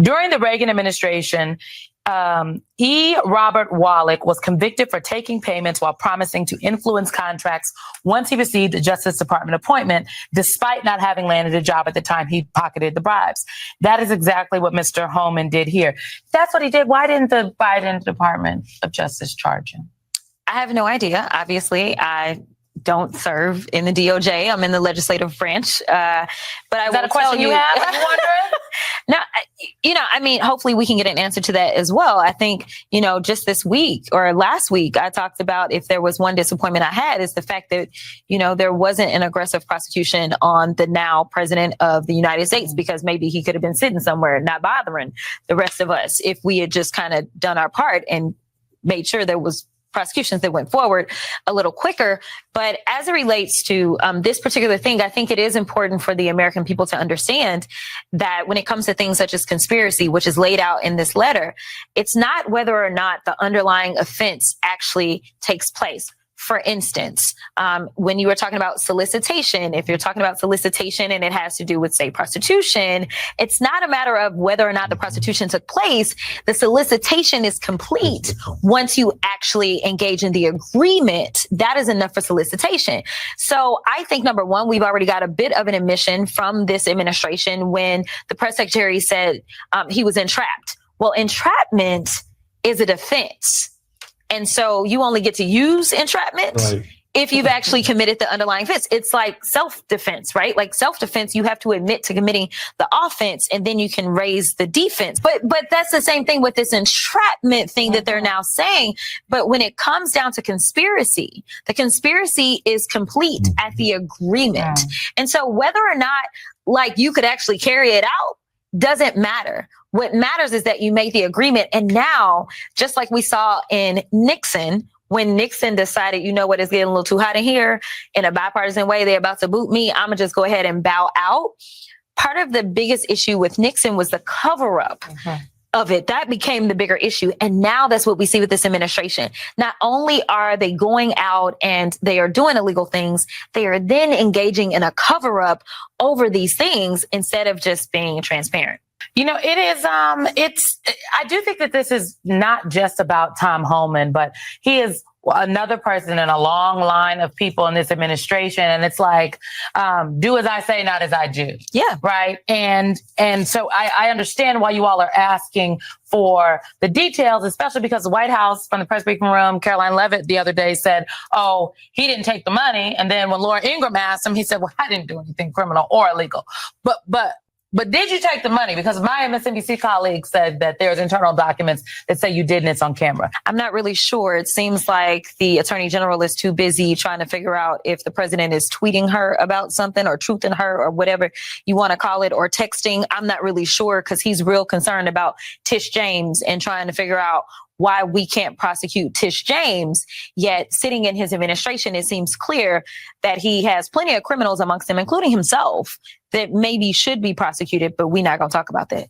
During the Reagan administration, E. Robert Wallach was convicted for taking payments while promising to influence contracts once he received a Justice Department appointment, despite not having landed a job at the time he pocketed the bribes. That is exactly what Mr. Holman did here. If that's what he did, why didn't the Biden Department of Justice charge him? I have no idea. Obviously, I don't serve in the DOJ. I'm in the legislative branch. But I Is that a question you have? I'm wondering. No, I mean, hopefully we can get an answer to that as well. I think, just this week or last week, I talked about if there was one disappointment I had is the fact that, there wasn't an aggressive prosecution on the now president of the United States, because maybe he could have been sitting somewhere not bothering the rest of us if we had just kind of done our part and made sure there was prosecutions that went forward a little quicker. But as it relates to this particular thing, I think it is important for the American people to understand that when it comes to things such as conspiracy, which is laid out in this letter, it's not whether or not the underlying offense actually takes place. For instance, when you were talking about solicitation, if you're talking about solicitation and it has to do with, say, prostitution, it's not a matter of whether or not the prostitution took place. The solicitation is complete once you actually engage in the agreement. That is enough for solicitation. So I think, number one, we've already got a bit of an admission from this administration when the press secretary said he was entrapped. Well, entrapment is a defense. And so you only get to use entrapment if you've actually committed the underlying offense. It's like self-defense, right? Like self-defense, you have to admit to committing the offense and then you can raise the defense. But that's the same thing with this entrapment thing that they're now saying. But when it comes down to conspiracy, the conspiracy is complete at the agreement. And so whether or not like you could actually carry it out doesn't matter. What matters is that you made the agreement. And now, just like we saw in Nixon, when Nixon decided, you know what, it's getting a little too hot in here, in a bipartisan way, they're about to boot me, I'm going to just go ahead and bow out. Part of the biggest issue with Nixon was the cover-up of it. That became the bigger issue. And now that's what we see with this administration. Not only are they going out and they are doing illegal things, they are then engaging in a cover-up over these things instead of just being transparent. It is, I do think that this is not just about Tom Holman, but he is another person in a long line of people in this administration. And it's like, do as I say, not as I do. Yeah. Right. And so I understand why you all are asking for the details, especially because the White House from the press briefing room, Caroline Leavitt the other day said, oh, he didn't take the money. And then when Laura Ingraham asked him, he said, well, I didn't do anything criminal or illegal. But did you take the money? Because my MSNBC colleague said that there's internal documents that say you did, and it's on camera. I'm not really sure. It seems like the attorney general is too busy trying to figure out if the president is tweeting her about something or truthing her or whatever you want to call it, or texting. I'm not really sure because he's real concerned about Tish James and trying to figure out why we can't prosecute Tish James. Yet sitting in his administration, it seems clear that he has plenty of criminals amongst them, including himself, that maybe should be prosecuted, but we're not going to talk about that.